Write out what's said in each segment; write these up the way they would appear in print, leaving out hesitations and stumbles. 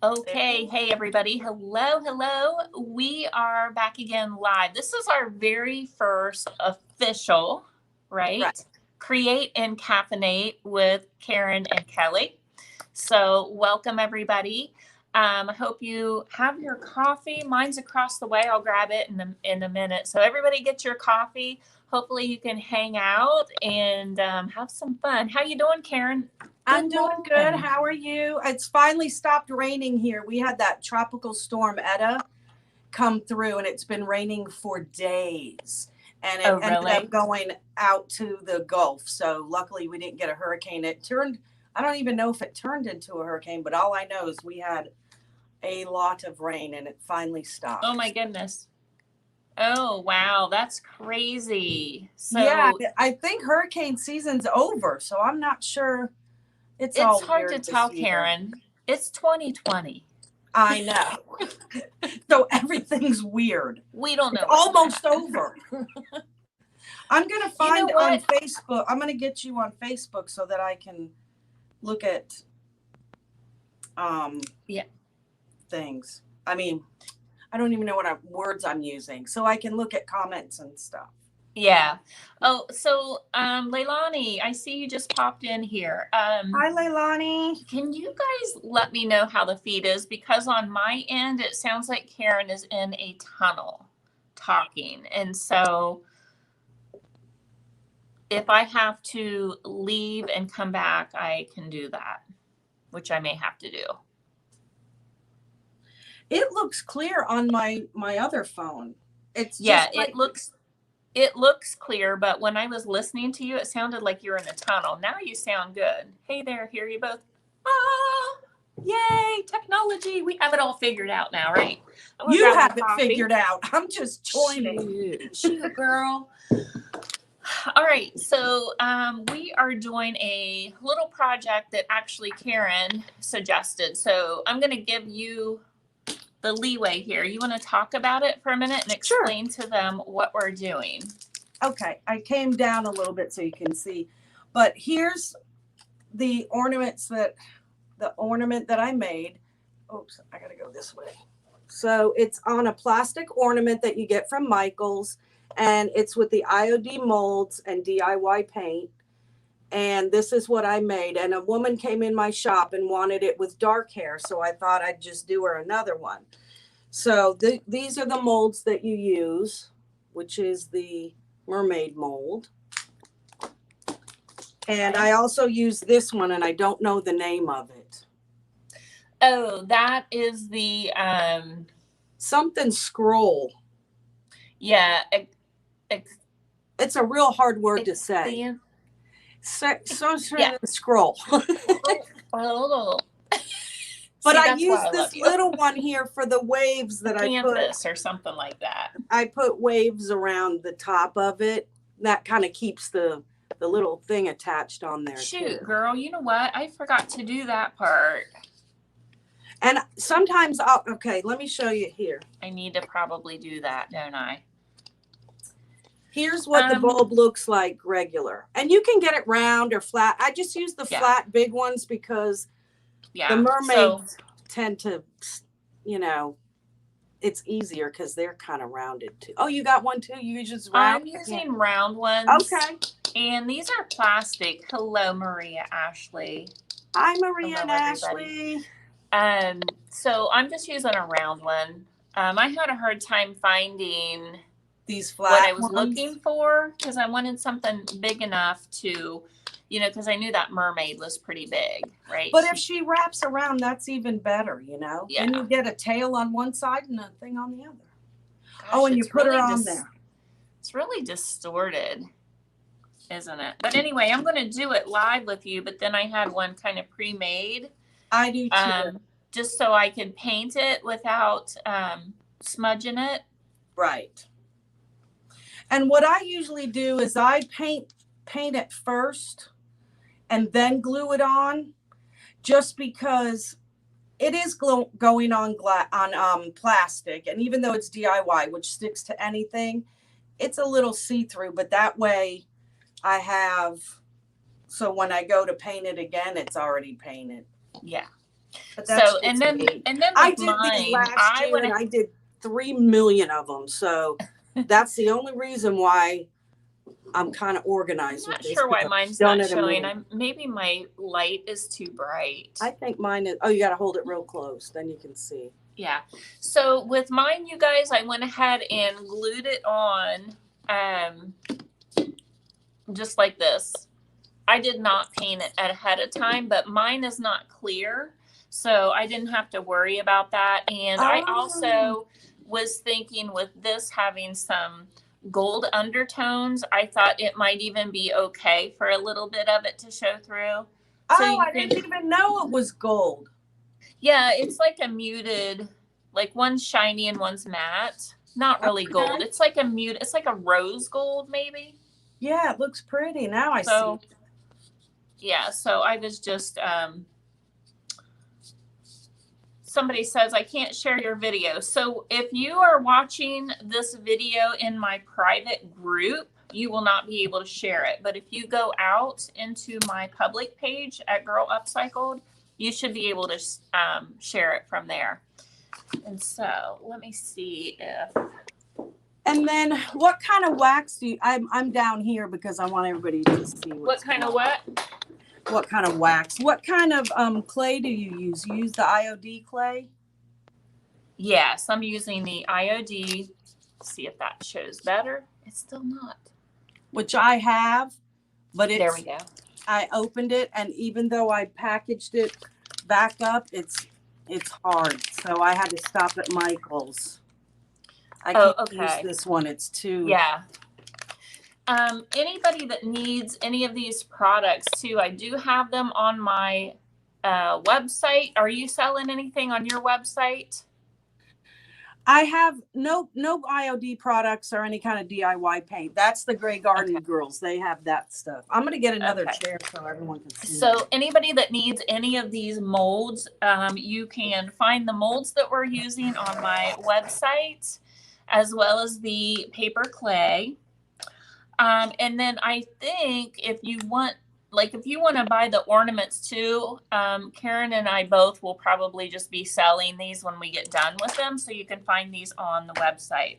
Okay, hey everybody. Hello. We are back again live. This is our very first official, right? Create and Caffeinate with Karen and Kelly. So, welcome everybody. I hope you have your coffee. Mine's across the way. I'll grab it in a minute. So, everybody get your coffee. Hopefully, you can hang out and have some fun. How you doing, Karen? I'm doing good. How are you? It's finally stopped raining here. We had that tropical storm Etta come through, and it's been raining for days. And it ended up going out to the Gulf. So luckily we didn't get a hurricane. I don't even know if it turned into a hurricane, but all I know is we had a lot of rain and it finally stopped. Oh my goodness. Oh, wow. That's crazy. So yeah, I think hurricane season's over. So I'm not sure. It's hard to tell, Karen. It's 2020. I know. So everything's weird. We don't know. It's almost over. I'm going to find on Facebook. I'm going to get you on Facebook so that I can look at things. I mean, I don't even know what words I'm using. So I can look at comments and stuff. Yeah. Oh, so Leilani, I see you just popped in here. Hi, Leilani. Can you guys let me know how the feed is? Because on my end, it sounds like Karen is in a tunnel talking. And so if I have to leave and come back, I can do that, which I may have to do. It looks clear on my other phone. It looks clear, but when I was listening to you, it sounded like you're in a tunnel. Now you sound good. Hey there, hear you both. Ah, yay, technology. We have it all figured out now, right? You have it figured out. I'm just joining. Shoot, girl. All right, so we are doing a little project that actually Karen suggested. So I'm going to give you the leeway here. You want to talk about it for a minute and explain to them what we're doing? Okay, I came down a little bit so you can see, but here's the ornament that I made. Oops, I gotta go this way. So it's on a plastic ornament that you get from Michael's, and it's with the IOD molds and DIY paint. And this is what I made. And a woman came in my shop and wanted it with dark hair. So I thought I'd just do her another one. So these are the molds that you use, which is the mermaid mold. And I also use this one, and I don't know the name of it. Oh, that is the something scroll. Yeah. It's a real hard word to say. Scroll. But I use this little one here for the waves that I put. Canvas or something like that. I put waves around the top of it. That kind of keeps the little thing attached on there. Shoot, girl, you know what? I forgot to do that part. And sometimes let me show you here. I need to probably do that, don't I? Here's what the bulb looks like regular. And you can get it round or flat. I just use the flat big ones because the mermaids tend to, it's easier because they're kind of rounded too. Oh, you got one too? You just round? I'm using round ones. Okay. And these are plastic. Hello, Maria Ashley. Hi, Maria and Ashley. So I'm just using a round one. I had a hard time finding these flat what I was looking for because I wanted something big enough to, because I knew that mermaid was pretty big, right? But if she wraps around, that's even better, Yeah. And you get a tail on one side and a thing on the other. Gosh, and you put her on there. It's really distorted, isn't it? But anyway, I'm going to do it live with you, but then I had one kind of pre-made. I do too. Just so I can paint it without smudging it. Right. And what I usually do is I paint it first and then glue it on, just because it is going on plastic. And even though it's DIY, which sticks to anything, it's a little see-through, but that way so when I go to paint it again, it's already painted. Yeah. But that's So, and then neat. and then I with did mine, these last I year, went and I did 3 million of them. So that's the only reason why I'm kind of organized I'm with not this. sure why because I've mine's done not it a showing. million. Maybe my light is too bright. I think mine is. Oh, you got to hold it real close, then you can see. Yeah. So with mine, you guys, I went ahead and glued it on, just like this. I did not paint it ahead of time, but mine is not clear, so I didn't have to worry about that. And I also was thinking with this having some gold undertones, I thought it might even be okay for a little bit of it to show through. So Oh, I didn't even know it was gold. Yeah, it's like a muted, like one's shiny and one's matte. Not really gold. It's like a mute. It's like a rose gold, maybe. Yeah, it looks pretty. Now I see. Yeah, so I was just, somebody says I can't share your video. So if you are watching this video in my private group, you will not be able to share it. But if you go out into my public page at Girl Upcycled, you should be able to share it from there. And so let me see if. And then what kind of wax do you, I'm down here because I want everybody to see What kind of what? What kind of wax? What kind of clay do you use? You use the IOD clay? Yes, I'm using the IOD. See if that shows better. It's still not. Which I have, but it's, there we go. I opened it, and even though I packaged it back up, it's hard. So I had to stop at Michael's. I can't use this one. It's too. Yeah. Anybody that needs any of these products too, I do have them on my website. Are you selling anything on your website? I have no IOD products or any kind of DIY paint. That's the Grey Garden girls. They have that stuff. I'm going to get another chair so everyone can see. So anybody that needs any of these molds, you can find the molds that we're using on my website, as well as the paper clay. And then I think if you want to buy the ornaments too, Karen and I both will probably just be selling these when we get done with them. So you can find these on the website.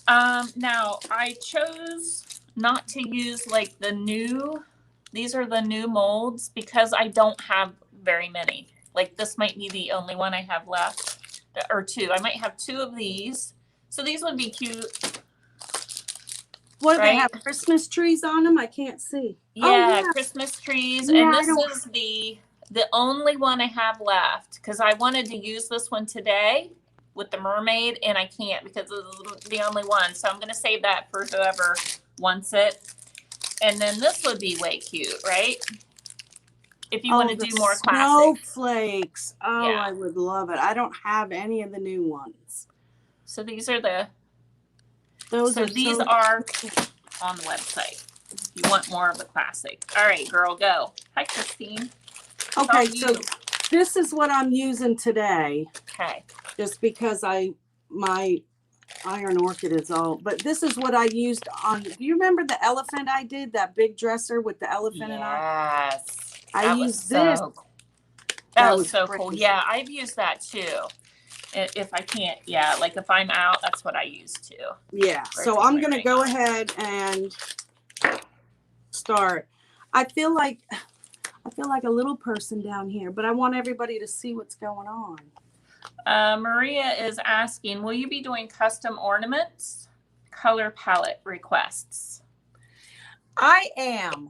Now I chose not to use like these are the new molds because I don't have very many. Like this might be the only one I have left, or two. I might have 2 of these. So these would be cute. What do they have? Christmas trees on them? I can't see. Yeah, Christmas trees. Yeah, and this is the only one I have left because I wanted to use this one today with the mermaid, and I can't because it's the only one. So I'm going to save that for whoever wants it. And then this would be way cute, right? If you want to do more classic. Snowflakes. Oh, yeah. I would love it. I don't have any of the new ones. So these are the... These are on the website if you want more of a classic. All right, girl, go. Hi, Christine. Okay, so this is what I'm using today. Okay. Just because my iron orchid is all, but this is what I used on. Do you remember the elephant I did? That big dresser with the elephant and I? Yes. I used this. That was so cool. Yeah, I've used that too. If I can't, like if I'm out, that's what I use too. Yeah, so I'm going to go ahead and start. I feel like a little person down here, but I want everybody to see what's going on. Maria is asking, will you be doing custom ornaments? Color palette requests. I am.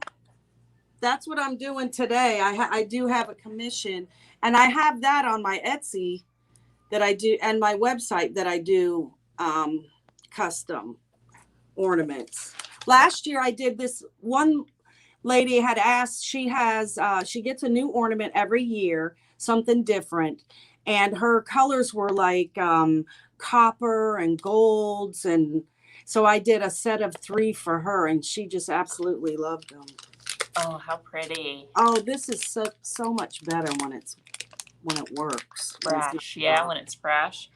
That's what I'm doing today. I do have a commission, and I have that on my Etsy that I do, and my website that I do custom ornaments. Last year I did this. One lady had asked, she gets a new ornament every year, something different. And her colors were like copper and golds. And so I did a set of 3 for her, and she just absolutely loved them. Oh, how pretty. Oh, this is so much better when it works. Fresh. Yeah, when it's fresh.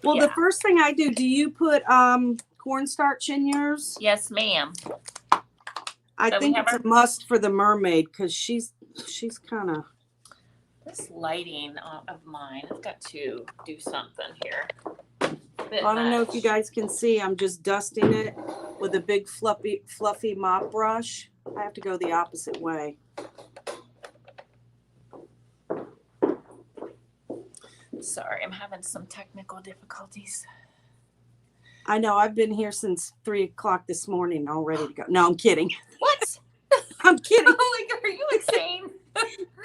Well, the first thing I do you put cornstarch in yours? Yes, ma'am. I think it's a must for the mermaid because she's kind of. this lighting of mine. I've got to do something here. I don't know if you guys can see, I'm just dusting it with a big fluffy mop brush. I have to go the opposite way. Sorry, I'm having some technical difficulties. I know, I've been here since 3 o'clock this morning, all ready to go. No, I'm kidding. What? I'm kidding. Oh my God, are you insane?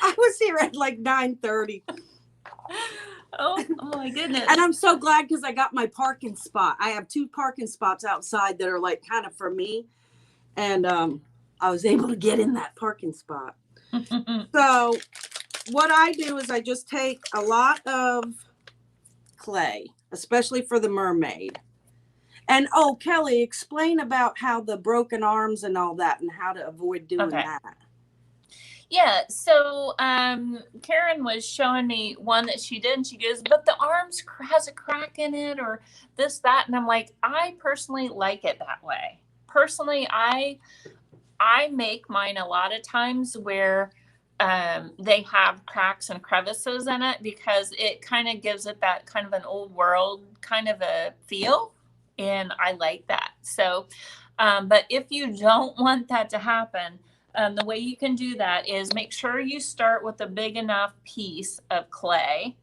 I was here at like 9:30. Oh my goodness. And I'm so glad because I got my parking spot. I have 2 parking spots outside that are like kind of for me. And I was able to get in that parking spot. So what I do is I just take a lot of clay, especially for the mermaid. And oh, Kelly, explain about how the broken arms and all that and how to avoid doing that. Yeah, so Karen was showing me one that she did, and she goes, but the arms has a crack in it or this, that. And I'm like, I personally like it that way. Personally, I make mine a lot of times where they have cracks and crevices in it because it kind of gives it that kind of an old world kind of a feel. And I like that. So, but if you don't want that to happen, the way you can do that is make sure you start with a big enough piece of clay,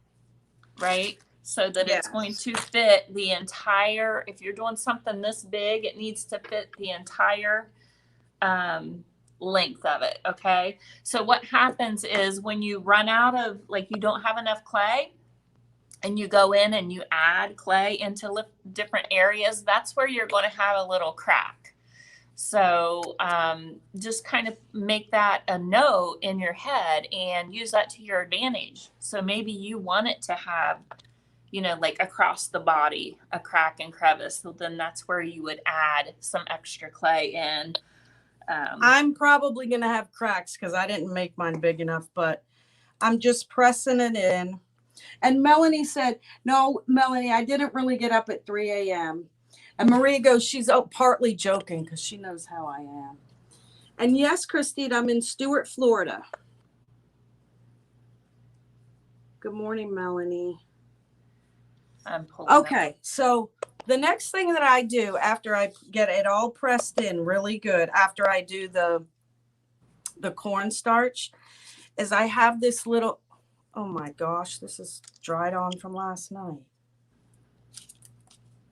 right? So that it's going to fit the entire, if you're doing something this big, it needs to fit the entire length of it. Okay. So what happens is when you run out of, like, you don't have enough clay, and you go in and you add clay into different areas, that's where you're going to have a little crack. So just kind of make that a note in your head and use that to your advantage. So maybe you want it to have, you know, like across the body, a crack and crevice. So then that's where you would add some extra clay in. I'm probably going to have cracks because I didn't make mine big enough, but I'm just pressing it in. And Melanie said, no, Melanie, I didn't really get up at 3 a.m. And Maria goes, she's partly joking because she knows how I am. And yes, Christine, I'm in Stuart, Florida. Good morning, Melanie. I'm pulling okay, so the next thing that I do after I get it all pressed in really good, after I do the cornstarch, is I have this little, oh my gosh, this is dried on from last night.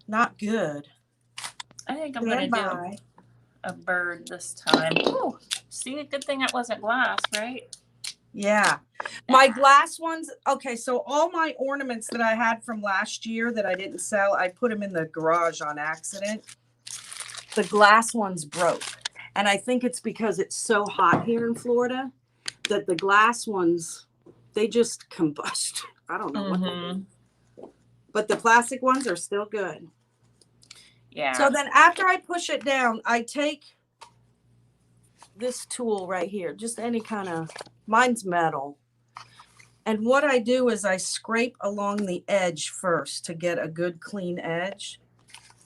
Not good. I think I'm going to do a bird this time. Oh, see, a good thing that wasn't glass, right? Yeah. My glass ones. Okay. So all my ornaments that I had from last year that I didn't sell, I put them in the garage on accident. The glass ones broke. And I think it's because it's so hot here in Florida that the glass ones, they just combust. I don't know what they do. But the plastic ones are still good. Yeah. So then after I push it down, I take this tool right here, just any kind of, mine's metal. And what I do is I scrape along the edge first to get a good clean edge.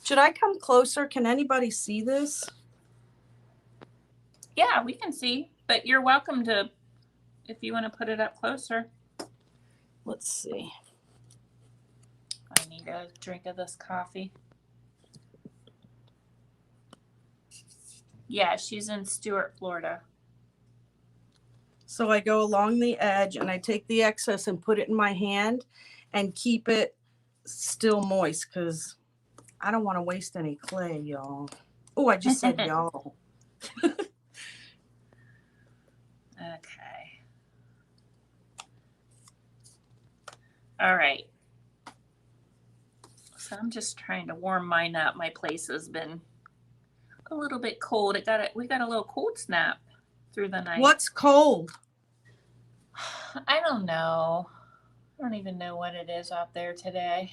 Should I come closer? Can anybody see this? Yeah, we can see, but you're welcome to, if you want to put it up closer. Let's see. I need a drink of this coffee. Yeah, she's in Stuart, Florida. So I go along the edge and I take the excess and put it in my hand and keep it still moist because I don't want to waste any clay, y'all. Oh, I just said y'all. Okay. All right. So I'm just trying to warm mine up. My place has been a little bit cold. We got a little cold snap through the night. What's cold? I don't know. I don't even know what it is out there today.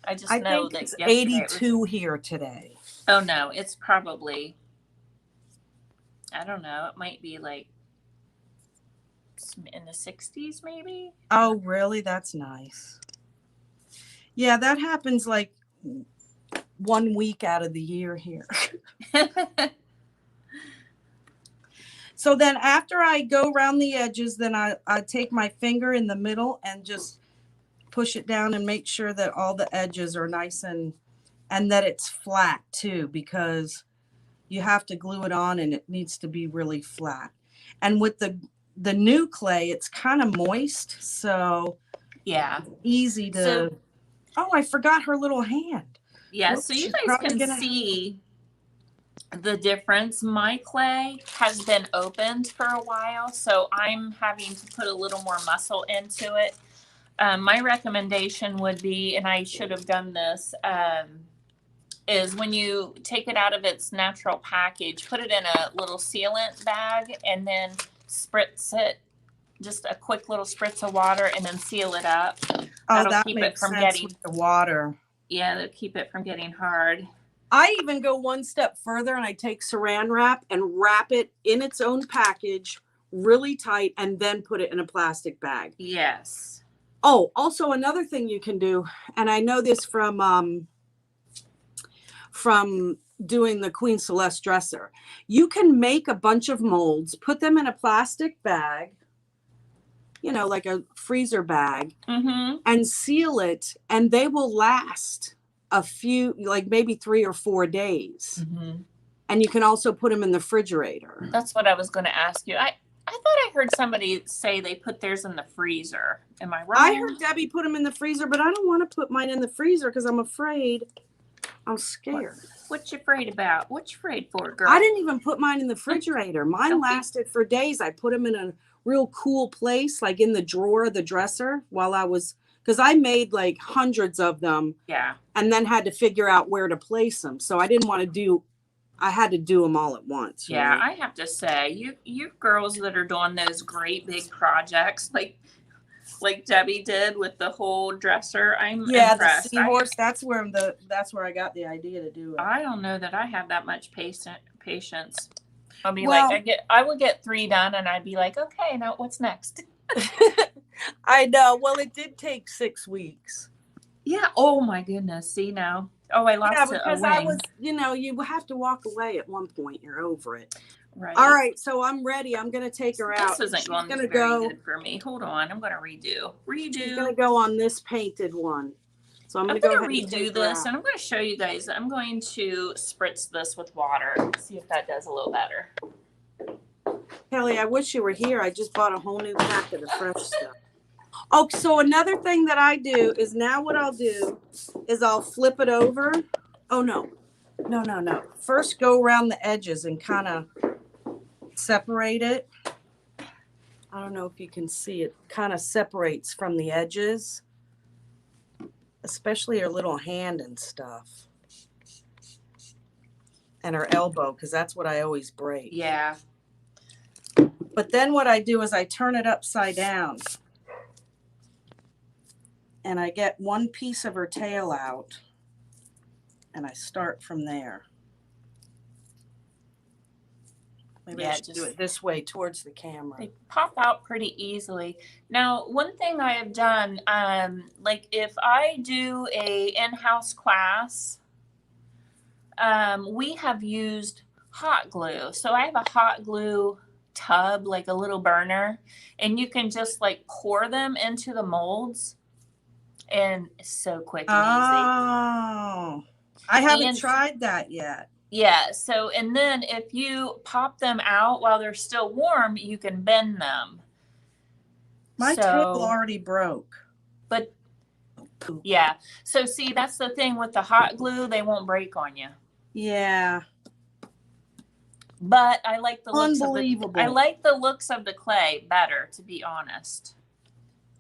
I know think that it's 82 here today. Oh no, it's probably, I don't know. It might be like in the 60s maybe. Oh, really? That's nice. Yeah, that happens like 1 week out of the year here. So then after I go around the edges, then I take my finger in the middle and just push it down and make sure that all the edges are nice and that it's flat too, because you have to glue it on and it needs to be really flat. And with the new clay, it's kind of moist, so yeah, easy to. So- oh, I forgot her little hand. yeah. Oops, So you she's guys probably can gonna- see the difference. My clay has been opened for a while, so I'm having to put a little more muscle into it. My recommendation would be, and I should have done this, is when you take it out of its natural package, put it in a little sealant bag and then spritz it, just a quick little spritz of water, and then seal it up. Oh, That'll that keep makes it from sense getting, with the water. yeah, that'll keep it from getting hard. I even go one step further and I take saran wrap and wrap it in its own package really tight and then put it in a plastic bag. Yes. Oh, also another thing you can do, and I know this from doing the Queen Celeste dresser. You can make a bunch of molds, put them in a plastic bag, you know, like a freezer bag, and seal it, and they will last a few, like maybe 3 or 4 days. And you can also put them in the refrigerator. That's what I was going to ask you. I thought I heard somebody say they put theirs in the freezer. Am I wrong? I heard Debbie put them in the freezer, but I don't want to put mine in the freezer because I'm afraid. I'm scared. What you afraid about? What you afraid for, girl? I didn't even put mine in the refrigerator. Mine lasted for days. I put them in a real cool place, like in the drawer of the dresser while I was, because I made like hundreds of them. Yeah. And then had to figure out where to place them. So I didn't want to do, I had to do them all at once. Yeah, right? I have to say, you girls that are doing those great big projects, like Debbie did with the whole dresser, I'm impressed. The seahorse. That's where I got the idea to do it. I don't know that I have that much patience. I'll be Well- like, I will get 3 done, and I'd be like, okay, now what's next? I know. Well, it did take 6 weeks. Yeah. Oh my goodness. See now. Oh, I lost Yeah, a because wing. I was, you have to walk away at one point. You're over it. Right. All right, so I'm ready. I'm gonna take her out. This isn't She's going gonna very go. good for me. Hold on. I'm going to redo. She's gonna go on this painted one. So I'm gonna go ahead and redo take her this, out. and I'm going to show you guys. I'm going to spritz this with water. See if that does a little better. Kelly, I wish you were here. I just bought a whole new packet of fresh stuff. Oh, so another thing that I do is now what I'll do is I'll flip it over. Oh, no. No. First go around the edges and kind of separate it. I don't know if you can see it. Kind of separates from the edges, especially her little hand and stuff. And her elbow, because that's what I always break. Yeah. But then what I do is I turn it upside down. And I get one piece of her tail out. And I start from there. Maybe I should do it this way towards the camera. They pop out pretty easily. Now, one thing I have done, like if I do a in-house class, we have used hot glue. So I have a hot glue tub, like a little burner, and you can just like pour them into the molds, and it's so quick and easy. Oh, I haven't tried that yet. Yeah. So, and then if you pop them out while they're still warm, you can bend them. My tail already broke. But yeah. So see, that's the thing with the hot glue, they won't break on you. Yeah. But I like the looks Unbelievable. I like the looks of the clay better, to be honest.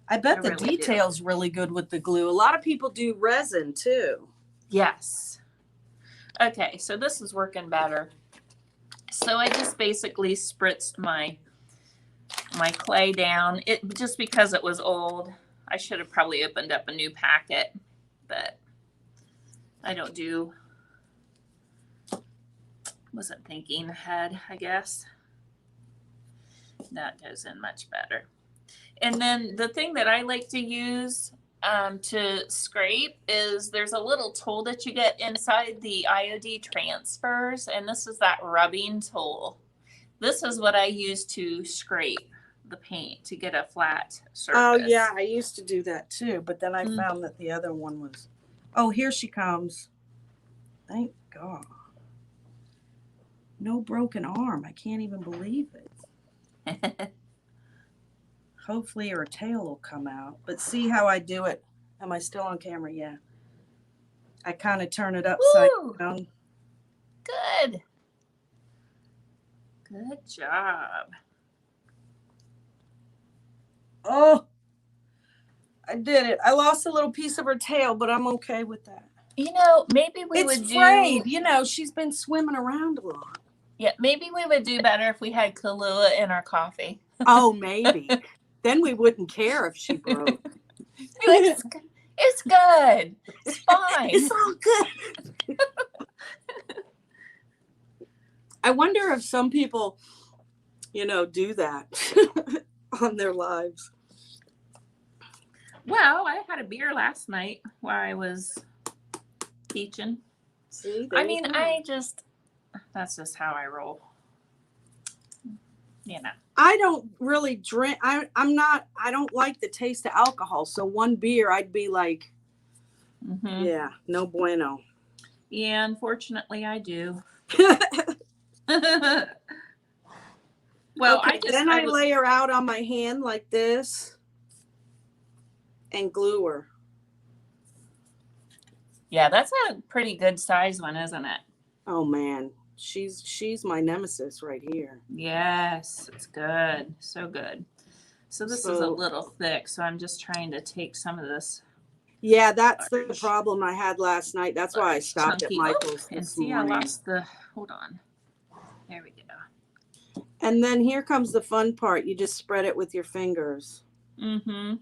I bet I the really detail's really good with the glue. A lot of people do resin too. Yes. Okay, so this is working better. So I just basically spritzed my clay down. It just because it was old. I should have probably opened up a new packet, but I don't do. Wasn't thinking ahead, I guess. That goes in much better. And then the thing that I like to use to scrape is there's a little tool that you get inside the IOD transfers, and this is that rubbing tool. This is what I use to scrape the paint to get a flat surface. Oh, yeah, I used to do that too, but then I found that the other one was... Oh, here she comes. Thank God. No broken arm. I can't even believe it. Hopefully her tail will come out. But see how I do it. Am I still on camera? Yeah. I kind of turn it upside down. Good. Good job. Oh, I did it. I lost a little piece of her tail, but I'm okay with that. You know, maybe we would do... frayed. You know, she's been swimming around a lot. Yeah, maybe we would do better if we had Kahlua in our coffee. Oh, maybe. Then we wouldn't care if she broke. It's good. It's fine. It's all good. I wonder if some people, you know, do that on their lives. Well, I had a beer last night while I was teaching. See, I mean, that's just how I roll. You know. I don't really drink. I don't like the taste of alcohol. So one beer, I'd be like, yeah, no bueno. Yeah, unfortunately, I do. Well, okay, I lay her out on my hand like this and glue her. Yeah, that's a pretty good size one, isn't it? Oh man, she's my nemesis right here. Yes, it's good. So good. So this is a little thick, so I'm just trying to take some of this. Yeah, that's the problem I had last night. That's why I stopped at Michael's this morning. I lost the, hold on. There we go. And then here comes the fun part. You just spread it with your fingers. Mm-hmm.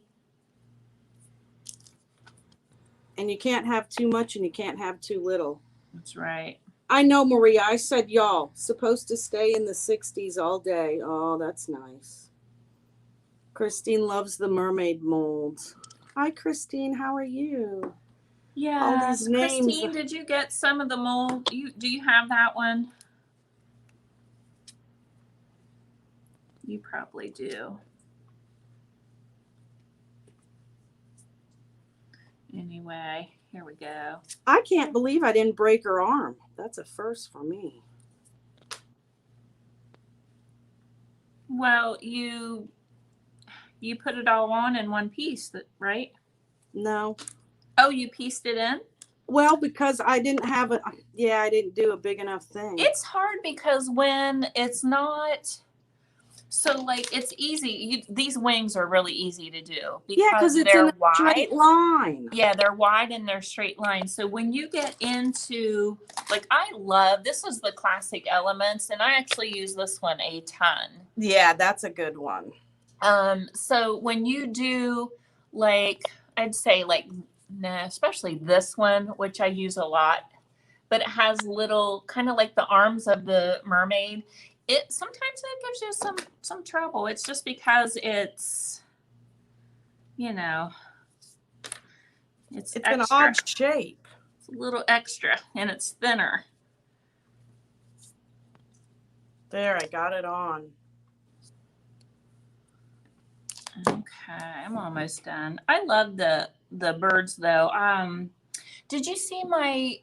And you can't have too much and you can't have too little. That's right. I know, Maria. I said, y'all, supposed to stay in the 60s all day. Oh, that's nice. Christine loves the mermaid molds. Hi, Christine. How are you? Yeah. All these names. Christine, did you get some of the mold? Do you have that one? You probably do. Anyway, here we go. I can't believe I didn't break her arm. That's a first for me. Well, you put it all on in one piece, right? No. Oh, you pieced it in? Well, because I didn't have a, I didn't do a big enough thing. It's hard because when it's not, so like it's easy. These wings are really easy to do because it's they're in a straight line. Yeah, they're wide and they're straight lines. So when you get into, like, this is the classic elements, and I actually use this one a ton. Yeah, that's a good one. So when you do, like, I'd say like, especially this one, which I use a lot, but it has little, kind of like the arms of the mermaid. Sometimes it gives you some trouble. It's just because it's, you know, it's an odd shape. It's a little extra and it's thinner. There, I got it on. Okay, I'm almost done. I love the birds though. Did you see my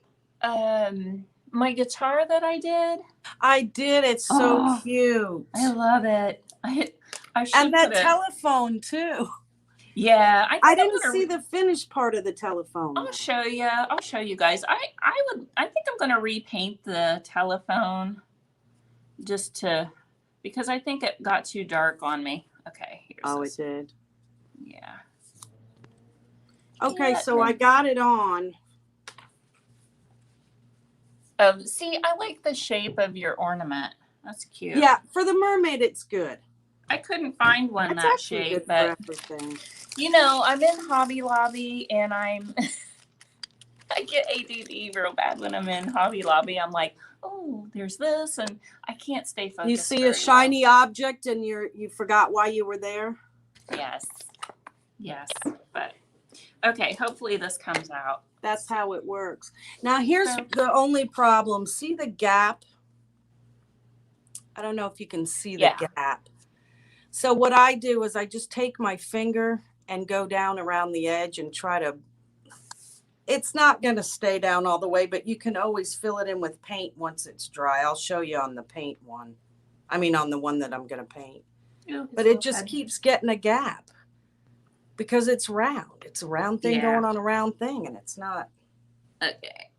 my guitar that I did? I did. It's so cute. I love it. I should and that telephone too. Yeah, I didn't see the finished part of the telephone. I'll show you. I'll show you guys. I think I'm gonna repaint the telephone because I think it got too dark on me. Okay. It did. Yeah. Okay, so I got it on. See, I like the shape of your ornament. That's cute. Yeah, for the mermaid, it's good. I couldn't find one that shape, but everything. You know, I'm in Hobby Lobby, and I get ADD real bad when I'm in Hobby Lobby. I'm like, oh, there's this, and I can't stay focused. You see a shiny object, and you forgot why you were there. Yes, but okay. Hopefully this comes out. That's how it works. Now here's the only problem. See the gap I don't know if you can see the Yeah. gap. So what I do is I just take my finger and go down around the edge and try to, it's not going to stay down all the way, but you can always fill it in with paint once it's dry. I'll show you on the paint one. I mean, on the one that I'm going to paint. Ooh, But it just keeps getting a gap because it's round. It's a round thing going on a round thing, and it's not. Okay.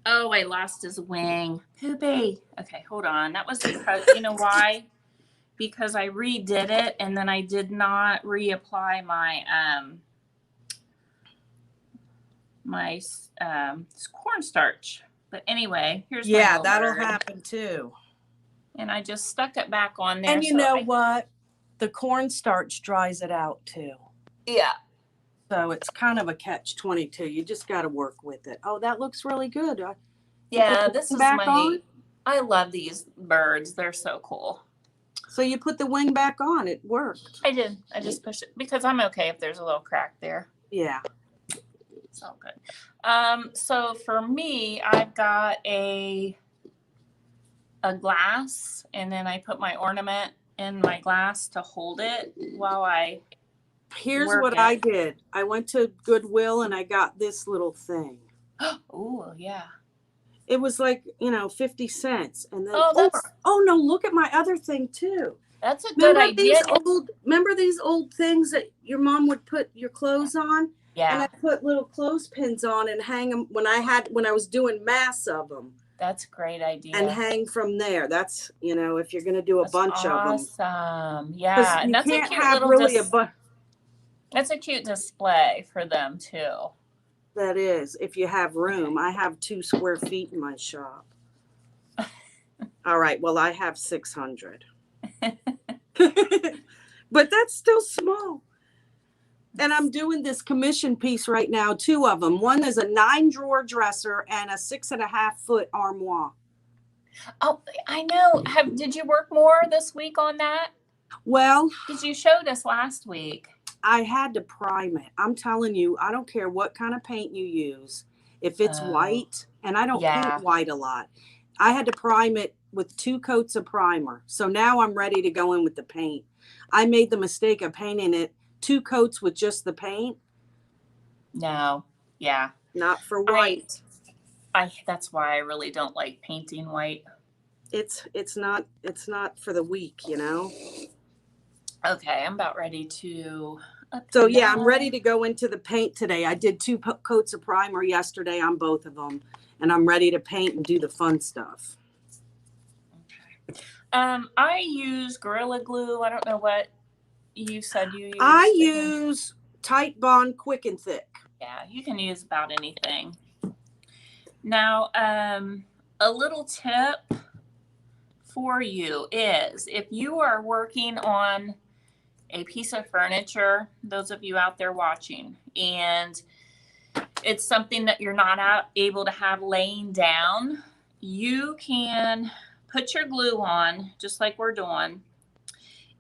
Oh, I lost his wing. Poopy. Okay, hold on. That was because, you know why? Because I redid it and then I did not reapply my cornstarch. But anyway, here's my little that'll bird. happen too. And I just stuck it back on there. And you know what? The cornstarch dries it out too. Yeah. So it's kind of a catch-22. You just got to work with it. Oh, that looks really good. Yeah, this is back on? I love these birds. They're so cool. So you put the wing back on. It worked. I did. I just pushed it because I'm okay if there's a little crack there. Yeah. It's all good. So for me, I've got a glass, and then I put my ornament in my glass to hold it while I Here's what I did. I went to Goodwill and I got this little thing. Oh, yeah. It was like, 50 cents. And then, oh no, look at my other thing too. That's a good idea. Remember these old things that your mom would put your clothes on? Yeah. And I put little clothespins on and hang them when I was doing mass of them. That's a great idea. And hang from there. That's, if you're going to do a bunch of them. Awesome. Yeah. And that's you can't a cute have little really that's a cute display for them too. That is, if you have room. I have 2 square feet in my shop. All right. Well, I have 600. But that's still small. And I'm doing this commission piece right now, 2 of them. One is a 9-drawer dresser and a 6.5-foot armoire. Oh, I know. Did you work more this week on that? Well, because you showed us last week. I had to prime it. I'm telling you, I don't care what kind of paint you use. If it's white, and I don't paint white a lot, I had to prime it with 2 coats of primer. So now I'm ready to go in with the paint. I made the mistake of painting it 2 coats with just the paint. No. Yeah. Not for white. That's why I really don't like painting white. It's not for the weak, Okay, I'm about ready to. So yeah, I'm ready to go into the paint today. I did 2 coats of primer yesterday on both of them, and I'm ready to paint and do the fun stuff. Okay. I use Gorilla Glue. I don't know what you said you use. I use Tight Bond Quick and Thick. Yeah, you can use about anything. Now, a little tip for you is if you are working on a piece of furniture, those of you out there watching, and it's something that you're not able to have laying down, you can put your glue on just like we're doing,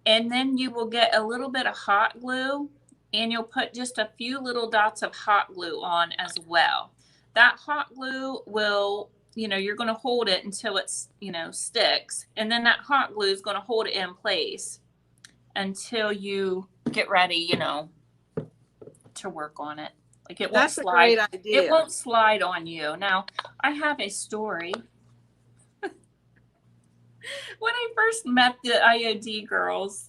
and then you will get a little bit of hot glue and you'll put just a few little dots of hot glue on as well. That hot glue will, you're going to hold it until it's, sticks, and then that hot glue is going to hold it in place until you get ready, to work on it. Like it won't slide. That's a great idea. It won't slide on you. Now, I have a story. When I first met the IOD girls,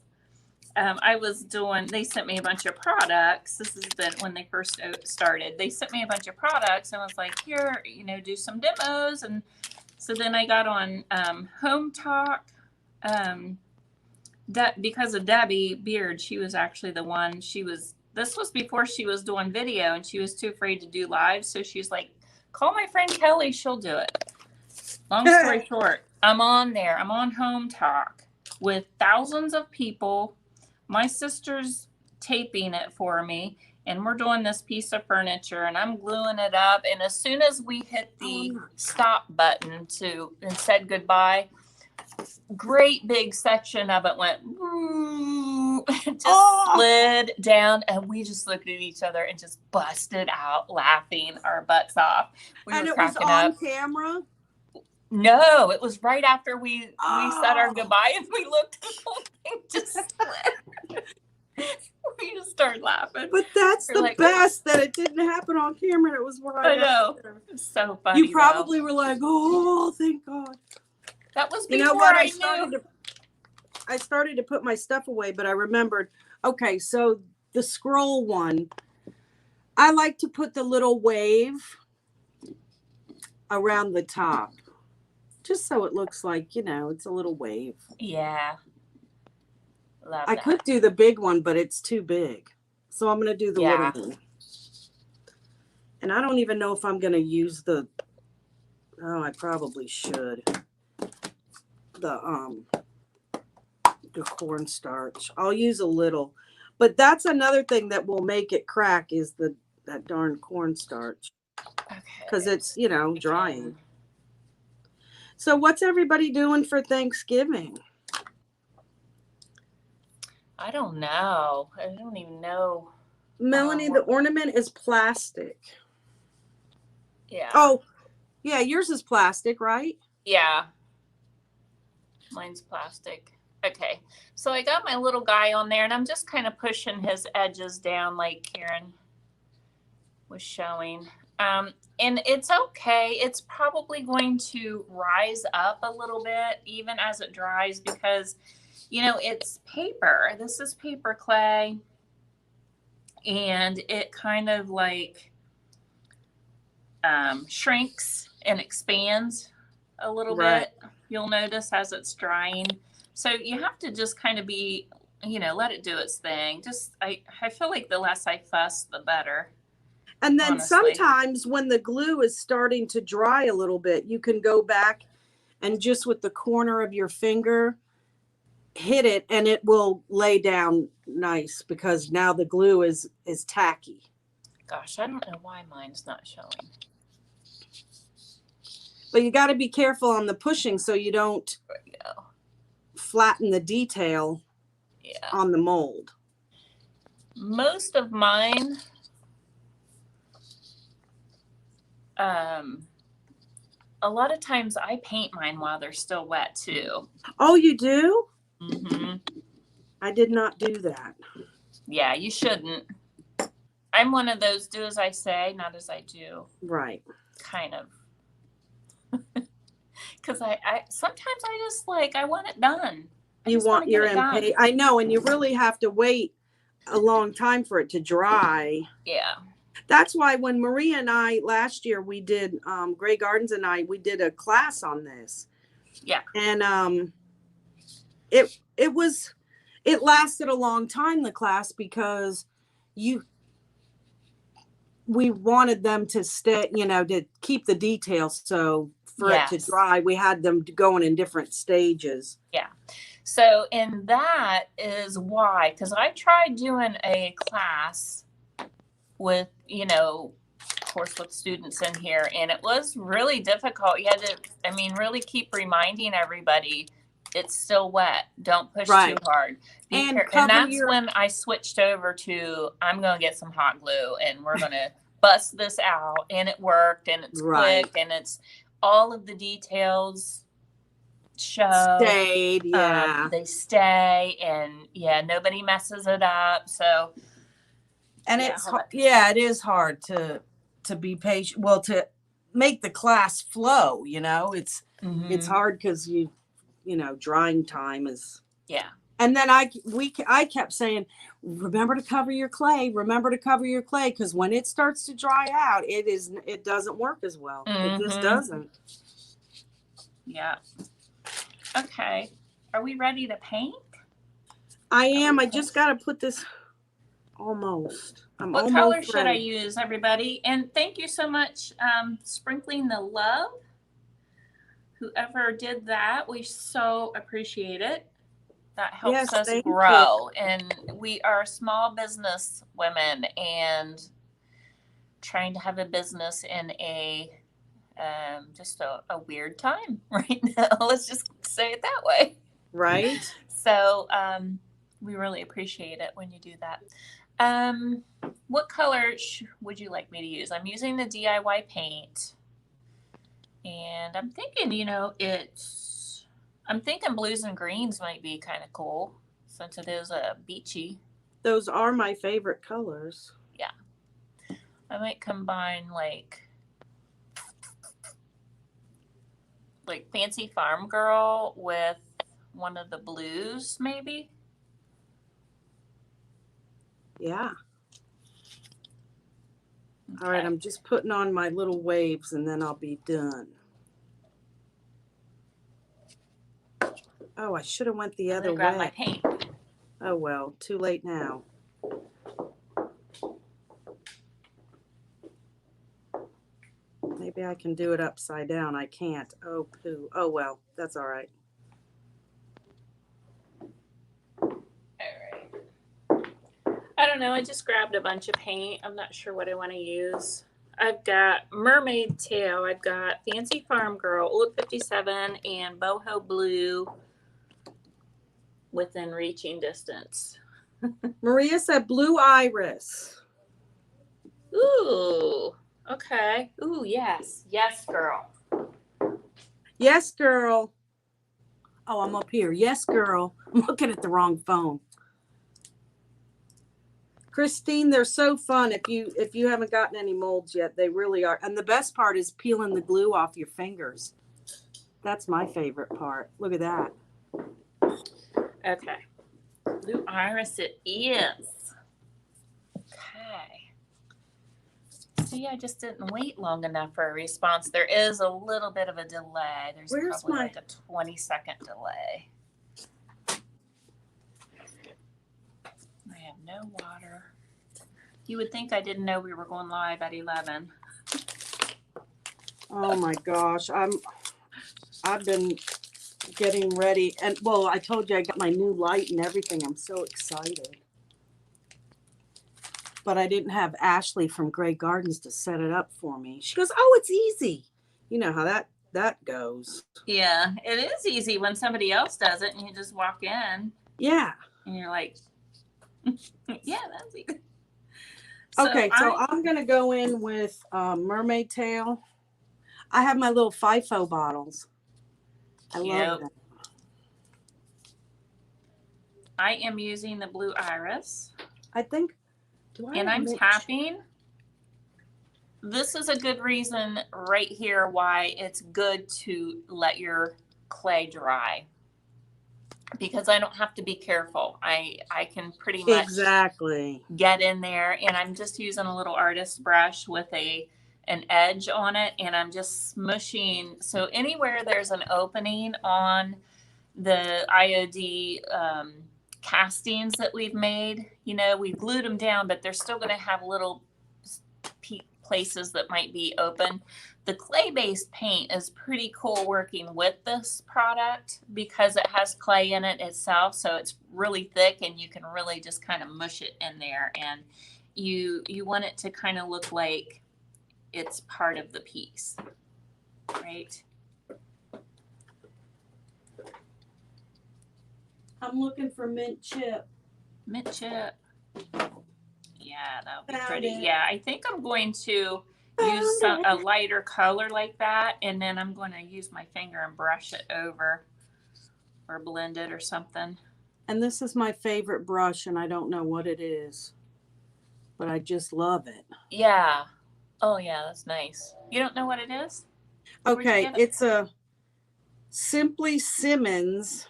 they sent me a bunch of products. This has been when they first started. They sent me a bunch of products and was like, here, do some demos. And so then I got on Home Talk. Because of Debbie Beard, she was actually the one. This was before she was doing video, and she was too afraid to do live. So she's like, call my friend Kelly, she'll do it. Long story short, I'm on there. I'm on Home Talk with thousands of people. My sister's taping it for me, and we're doing this piece of furniture, and I'm gluing it up. And as soon as we hit the stop button and said goodbye, great big section of it went just slid down, and we just looked at each other and just busted out laughing our butts off. We were cracking up. On camera. No, it was right after we said our goodbye and we looked at the whole thing just split. We just started laughing. But that's the best that it didn't happen on camera. It was right. I know. It's so funny. You probably were like, oh, thank God. That was before I knew. I started to put my stuff away, but I remembered, okay, so the scroll one, I like to put the little wave around the top, just so it looks like, it's a little wave. Yeah. Love I could do the big one, but it's too big. So I'm going to do the little one. And I don't even know if I'm going to use I probably should. The cornstarch. I'll use a little. But that's another thing that will make it crack is that darn cornstarch. Okay. Because it's, drying. So what's everybody doing for Thanksgiving? I don't know. I don't even know. Melanie, the ornament is plastic. Yeah. Oh, yeah, yours is plastic, right? Yeah. Mine's plastic. Okay. So I got my little guy on there and I'm just kind of pushing his edges down like Karen was showing. And it's okay. It's probably going to rise up a little bit even as it dries because, it's paper. This is paper clay. And it kind of like shrinks and expands a little bit. You'll notice as it's drying. So you have to just kind of be, let it do its thing. I feel like the less I fuss, the better. And then sometimes when the glue is starting to dry a little bit, you can go back and just with the corner of your finger, hit it and it will lay down nice because now the glue is tacky. Gosh, I don't know why mine's not showing. But you got to be careful on the pushing so you don't flatten the detail on the mold. Most of mine, a lot of times I paint mine while they're still wet too. Oh, you do? Mm-hmm. I did not do that. Yeah, you shouldn't. I'm one of those do as I say, not as I do. Right. Kind of. Because I sometimes I just I want it done. You want your impatient. I know, and you really have to wait a long time for it to dry. Yeah. That's why when Maria and I last year we did Grey Gardens and we did a class on this. Yeah. And it lasted a long time, the class, because we wanted them to stay, to keep the details. So for it to dry, we had them going in different stages. Yeah. So, and that is why, because I tried doing a class with, of course, with students in here, and it was really difficult. You had to, really keep reminding everybody it's still wet. Don't push too hard. And that's when I switched over to, I'm going to get some hot glue and we're going to bust this out. And it worked and it's quick and it's all of the details stayed. They stay and nobody messes it up. So, and it is hard to be patient. Well, to make the class flow, it's hard because drying time is. Yeah. And then I kept saying, remember to cover your clay. Remember to cover your clay, because when it starts to dry out, it doesn't work as well. It just doesn't. Yeah. Okay. Are we ready to paint? I am. I just got to put this almost. What color should I use, everybody? And thank you so much, Sprinkling the Love. Whoever did that, we so appreciate it. That helps us grow. And we are small business women and trying to have a business in a just a weird time right now. Let's just say it that way. Right. So we really appreciate it when you do that. What color would you like me to use? I'm using the DIY paint. And I'm thinking, I'm thinking blues and greens might be kind of cool since it is a beachy. Those are my favorite colors. Yeah. I might combine like Fancy Farm Girl with one of the blues, maybe. Yeah. Okay. All right, I'm just putting on my little waves and then I'll be done. Oh, I should have went the I'm other gonna grab way. my paint. Oh, well, too late now. Maybe I can do it upside down. I can't. Oh, poo. Oh, well, that's all right. All right. I don't know. I just grabbed a bunch of paint. I'm not sure what I want to use. I've got Mermaid Tail. I've got Fancy Farm Girl, Old 57, and Boho Blue within reaching distance. Maria said blue iris. Ooh. Okay. Ooh, yes. Yes, girl. Yes, girl. Oh, I'm up here. Yes, girl. I'm looking at the wrong phone. Christine, they're so fun. If you haven't gotten any molds yet, they really are. And the best part is peeling the glue off your fingers. That's my favorite part. Look at that. Okay. Blue iris it is. Okay. See, I just didn't wait long enough for a response. There is a little bit of a delay. There's probably like a 20-second delay. I have no water. You would think I didn't know we were going live at 11. Oh my gosh. I've been getting ready, and well, I told you I got my new light and everything. I'm so excited. But I didn't have Ashley from Grey Gardens to set it up for me. She goes, "Oh, it's easy." You know how that goes. Yeah, it is easy when somebody else does it and you just walk in. Yeah. And you're like, yeah, that's easy. So okay, so I'm going to go in with Mermaid Tail. I have my little FIFO bottles. I love them. I am using the blue iris. I think. And I'm tapping. This is a good reason right here why it's good to let your clay dry. Because I don't have to be careful. I can pretty much get in there, and I'm just using a little artist brush with an edge on it, and I'm just smushing. So anywhere there's an opening on the IOD castings that we've made, we've glued them down, but they're still going to have little places that might be open. The clay-based paint is pretty cool working with this product because it has clay in it itself, so it's really thick and you can really just kind of mush it in there, and you want it to kind of look like it's part of the piece, right? I'm looking for mint chip. Mint chip. Yeah, that'll be pretty. Yeah, I think I'm going to use a lighter color like that, and then I'm going to use my finger and brush it over or blend it or something. And this is my favorite brush, and I don't know what it is, but I just love it. Yeah. Oh, yeah, that's nice. You don't know what it is? Okay, it's a Simply Simmons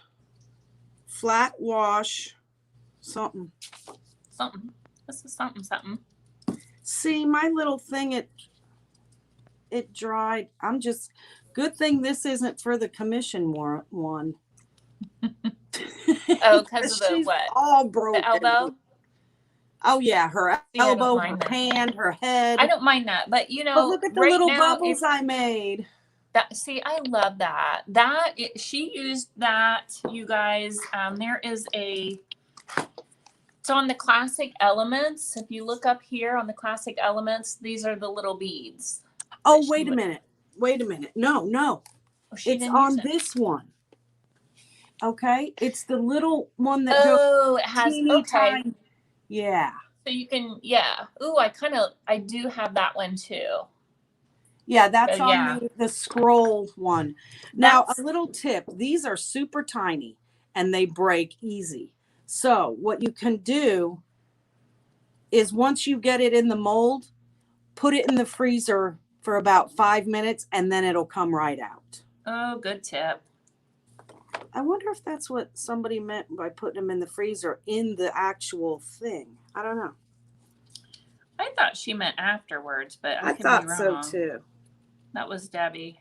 flat wash something. This is something. See, my little thing, it dried. Good thing this isn't for the commission one. Oh, because of the what? All broken. The elbow? Oh, yeah, her elbow, her hand, her head. I don't mind that, but But look at the little bubbles I made. I love that. She used that, you guys. There is it's on the Classic Elements. If you look up here on the Classic Elements, these are the little beads. Oh, wait a minute. No. Oh, it's on this one. Okay. It's the little one that goes. It has, tiny. Yeah. So you can, yeah. Ooh, I do have that one too. Yeah, that's Oh, on yeah. the scroll one. Now, That's a little tip. These are super tiny and they break easy. So what you can do is once you get it in the mold, put it in the freezer for about 5 minutes and then it'll come right out. oh, good tip. I wonder if that's what somebody meant by putting them in the freezer in the actual thing. I don't know. I thought she meant afterwards, but I could be thought so wrong. too. That was Debbie.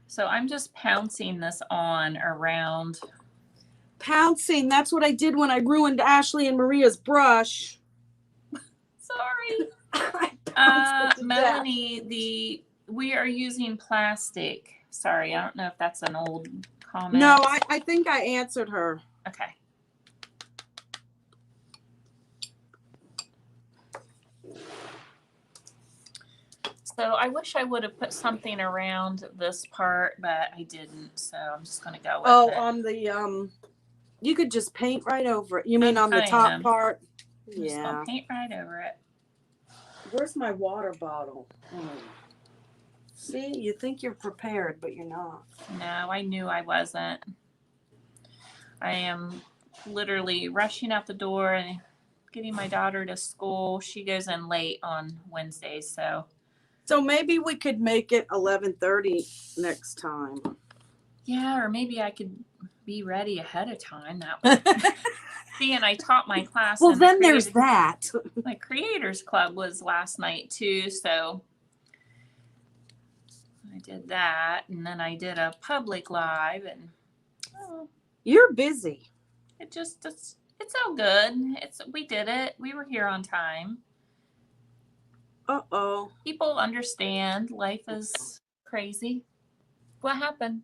So I'm just pouncing this on around. Pouncing. That's what I did when I ruined Ashley and Maria's brush. Sorry. I pounced it to death. Melanie, we are using plastic. Sorry, I don't know if that's an old comment. No, I think I answered her. Okay. So I wish I would have put something around this part, but I didn't. So I'm just going to go with it. On the you could just paint right over it. You mean on the I top am. part? I'm just going to paint right over it. Where's my water bottle? See, you think you're prepared, but you're not. No, I knew I wasn't. I am literally rushing out the door and getting my daughter to school. She goes in late on Wednesdays, so maybe we could make it 11:30 next time. yeah, or maybe I could be ready ahead of time. That would see. And I taught my class. Well, then there's that. My Creators Club was last night too, so I did that, and then I did a public live, and you're busy. It's all good. We did it. We were here on time. Uh-oh. People understand. Life is crazy. What happened?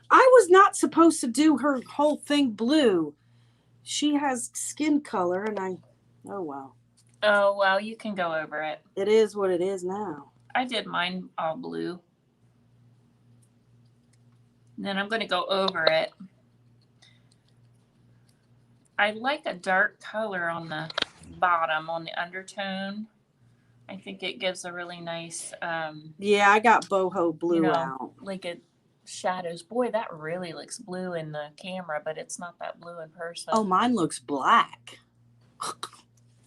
I was not supposed to do her whole thing blue. She has skin color, and oh well. Oh, well, you can go over it. It is what it is now. I did mine all blue. And then I'm going to go over it. I like a dark color on the bottom, on the undertone. I think it gives a really nice yeah, I got boho blue out. Like it shadows. Boy, that really looks blue in the camera, but it's not that blue in person. Oh, mine looks black.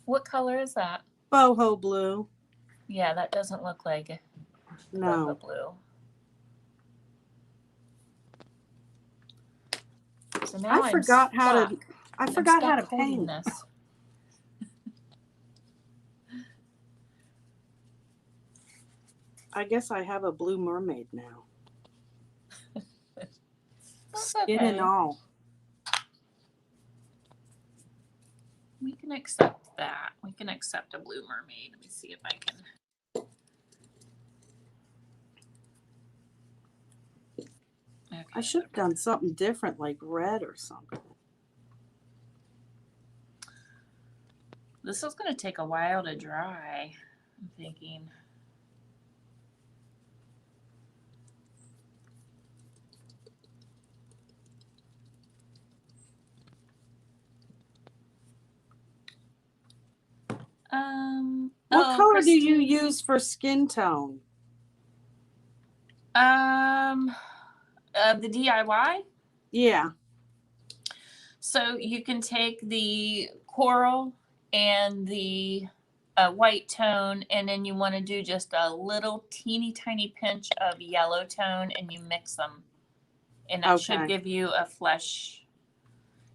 What color is that? Boho blue. Yeah, that doesn't look like boho blue. So now I forgot how to paint this. I guess I have a blue mermaid now. Skin okay. and all. We can accept that. We can accept a blue mermaid. Let me see if I can. Okay. I should have done something different, like red or something. This is going to take a while to dry, I'm thinking. What color do you use for skin tone? The DIY? Yeah. So you can take the coral and the white tone, and then you want to do just a little teeny tiny pinch of yellow tone, and you mix them. And that should give you a flesh.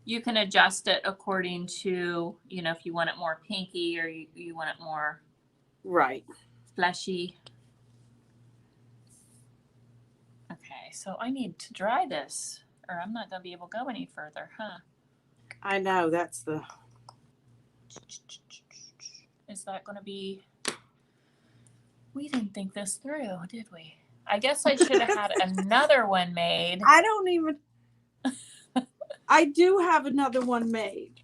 You can adjust it according to, if you want it more pinky or you want it more fleshy. Okay, so I need to dry this or I'm not going to be able to go any further, huh? I know, that's the... Is that going to be... We didn't think this through, did we? I guess I should have had another one made. I don't even... I do have another one made.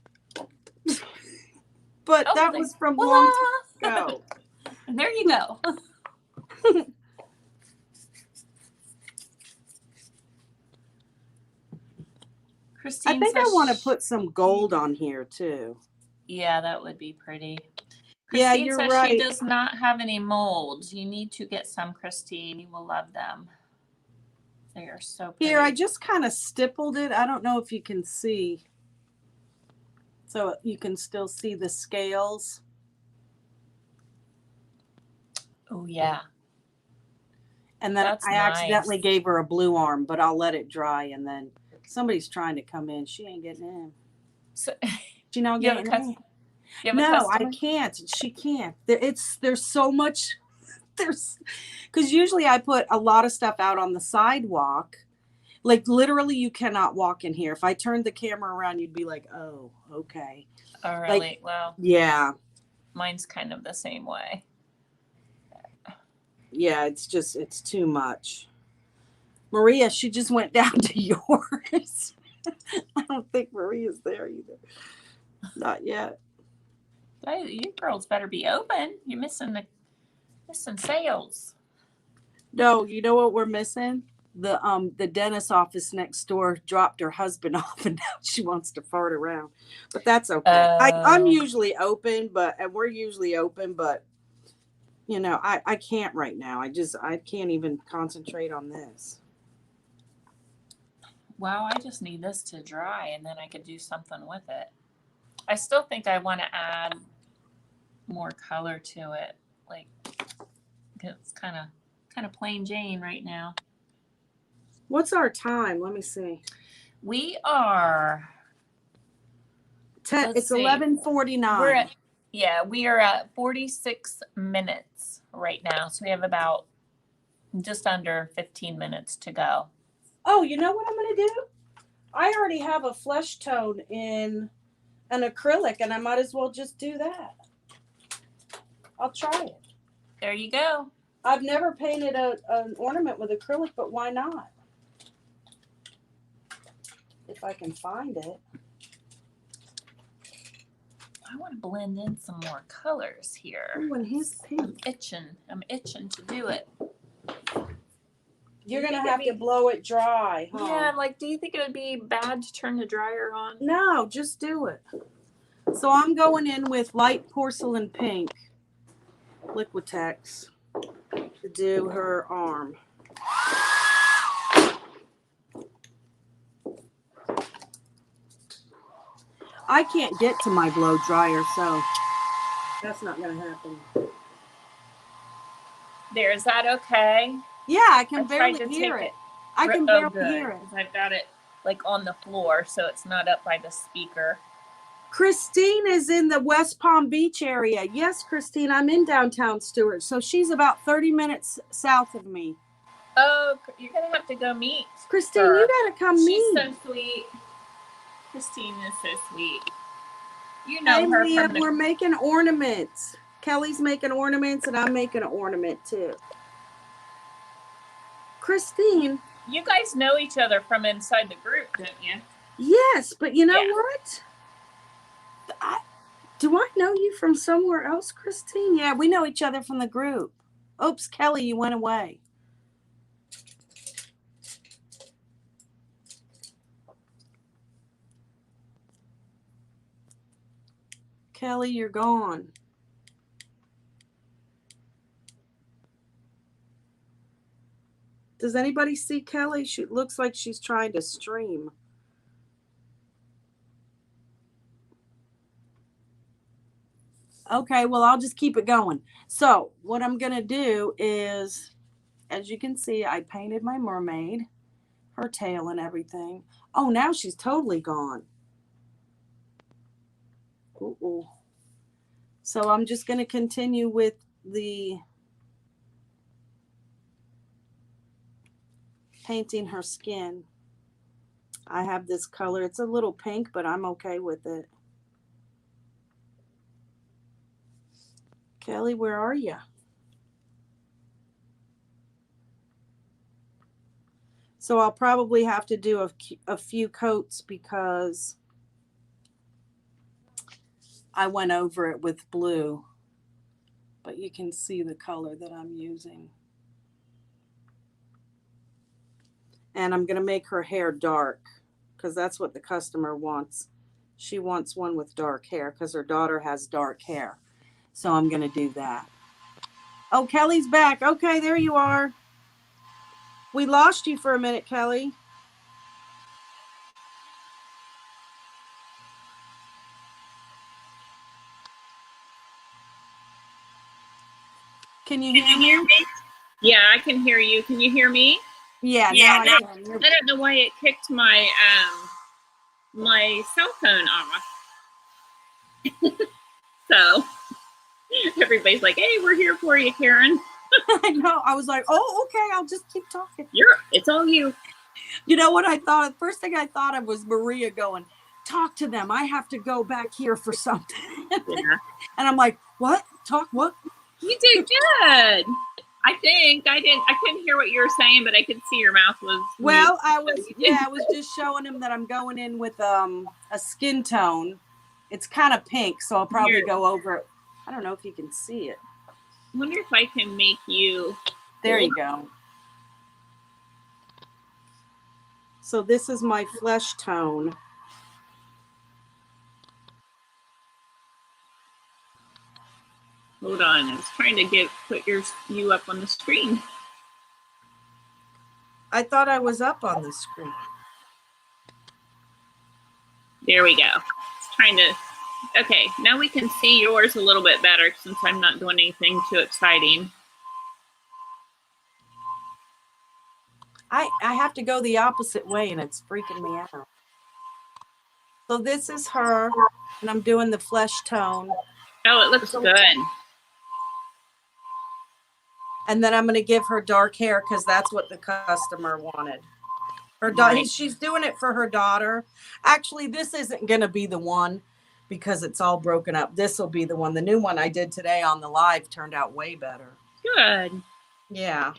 But that was from long time ago. And there you go. Christine, I think I want to put some gold on here too. Yeah, that would be pretty. Yeah, Christine you're says right. she does not have any molds. You need to get some, Christine. You will love them. They are so pretty. Here, I just kind of stippled it. I don't know if you can see. So you can still see the scales. Oh, yeah. And then That's I accidentally nice. gave her a blue arm, but I'll let it dry. And then somebody's trying to come in. She ain't getting in. So, She not you have a getting in. You have a No, I customer? can't. She can't. There's so much. Because usually I put a lot of stuff out on the sidewalk. Like literally, you cannot walk in here. If I turned the camera around, you'd be like, "Oh, okay." Oh, really? Like, Well, yeah, mine's kind of the same way. yeah. It's too much. Maria, she just went down to yours. I don't think Maria's there either. Not yet. Hey, you girls better be open. You're missing sales. No, you know what we're missing? The dentist office next door dropped her husband off, and now she wants to fart around. But that's okay. I'm Oh. usually open, and we're usually open, but you know, I can't right now. I can't even concentrate on this. Well, I just need this to dry, and then I could do something with it. I still think I want to add more color to it. Like, it's kind of plain Jane right now. What's our time? Let me see. We are. It's 11:49. We are at 46 minutes right now. So we have about just under 15 minutes to go. Oh, you know what I'm going to do? I already have a flesh tone in an acrylic, and I might as well just do that. I'll try it. There you go. I've never painted an ornament with acrylic, but why not? If I can find it. I want to blend in some more colors here. Oh, and his pink. I'm itching to do it. You're going to have to blow it dry, huh? Yeah, like, do you think it would be bad to turn the dryer on? No, just do it. So I'm going in with light porcelain pink, Liquitex, to do her arm. I can't get to my blow dryer, so that's not going to happen. There, is that okay? Yeah, I can barely hear it. I can barely hear it. I've got it like on the floor, so it's not up by the speaker. Christine is in the West Palm Beach area. Yes, Christine, I'm in downtown Stewart. So she's about 30 minutes south of me. Oh, you're going to have to go meet Christine, her. you got to come meet. She's so sweet. Christine is so sweet. You know her Leah, from we're making ornaments. Kelly's making ornaments, and I'm making an ornament too. Christine. You guys know each other from inside the group, don't you? Yes, but you know what? Do I know you from somewhere else, Christine? Yeah, we know each other from the group. Oops, Kelly, you went away. Kelly, you're gone. Does anybody see Kelly? She looks like she's trying to stream. Okay, well, I'll just keep it going. So what I'm going to do is, as you can see, I painted my mermaid, her tail and everything. Oh, now she's totally gone. Ooh. So I'm just going to continue with the painting her skin. I have this color. It's a little pink, but I'm okay with it. Kelly, where are you? So I'll probably have to do a few coats because I went over it with blue, but you can see the color that I'm using. And I'm going to make her hair dark because that's what the customer wants. She wants one with dark hair because her daughter has dark hair. So I'm going to do that. Oh, Kelly's back. Okay, there you are. We lost you for a minute, Kelly. Can you hear me? Yeah, I can hear you. Can you hear me? Yeah, Yeah, now I can. I don't know why it kicked my my cell phone off. So everybody's like, "Hey, we're here for you, Karen." I know. I was like, "Oh, okay. I'll just keep talking." It's all you. You know what I thought? First thing I thought of was Maria going, "Talk to them. I have to go back here for something." Yeah. And I'm like, "What? Talk what?" You did good. I think I couldn't hear what you were saying, but I could see your mouth was. Well, I was just showing him that I'm going in with a skin tone. It's kind of pink, so I'll probably go over it. I don't know if you can see it. I wonder if I can make you. There you go. So this is my flesh tone. Hold on, I was trying to put you up on the screen. I thought I was up on the screen. There we go. It's trying to. Okay, now we can see yours a little bit better since I'm not doing anything too exciting. I have to go the opposite way, and it's freaking me out. So this is her, and I'm doing the flesh tone. Oh, it looks good. And then I'm going to give her dark hair because that's what the customer wanted. Her she's doing it for her daughter. Actually, this isn't going to be the one because it's all broken up. This will be the one. The new one I did today on the live turned out way better. Good. Yeah.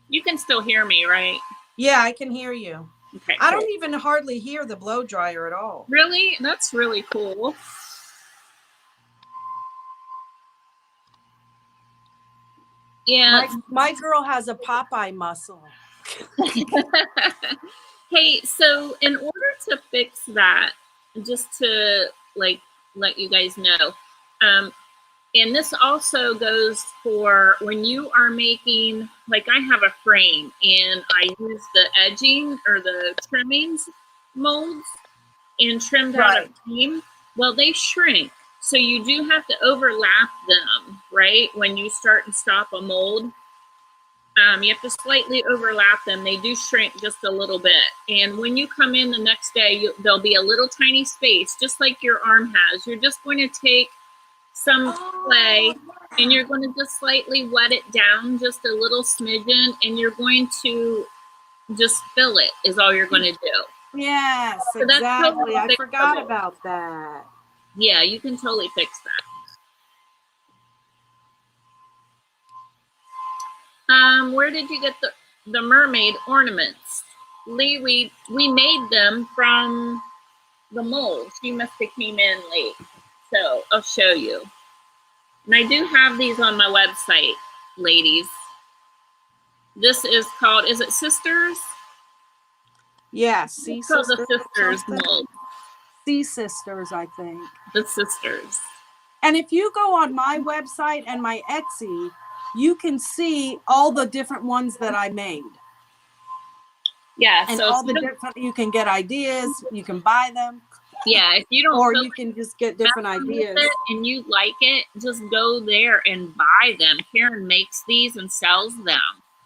You can still hear me, right? Yeah, I can hear you. Okay. I don't even hardly hear the blow dryer at all. Really? That's really cool. Yeah. My girl has a Popeye muscle. Hey, so in order to fix that, just to like let you guys know, and this also goes for when you are making, like I have a frame and I use the edging or the trimmings molds and trimmed out a frame. Well, they shrink. So you do have to overlap them, right? When you start and stop a mold, you have to slightly overlap them. They do shrink just a little bit. And when you come in the next day, there'll be a little tiny space, just like your arm has. You're just going to take some clay and you're going to just slightly wet it down just a little smidgen, and you're going to just fill it is all you're going to do. Yes, so exactly. Totally I forgot about that. Yeah, you can totally fix that. Where did you get the mermaid ornaments? Lee, we made them from the mold. She must have came in late. So I'll show you. And I do have these on my website, ladies. This is called, is it Sisters? Yes, yeah, it's called the Sisters mold. Sea Sisters, I think. The Sisters. And if you go on my website and my Etsy, you can see all the different ones that I made. Yeah, and so all the different, you can get ideas, you can buy them. Yeah, if you don't, or you can just get different ideas. And you like it, just go there and buy them. Karen makes these and sells them.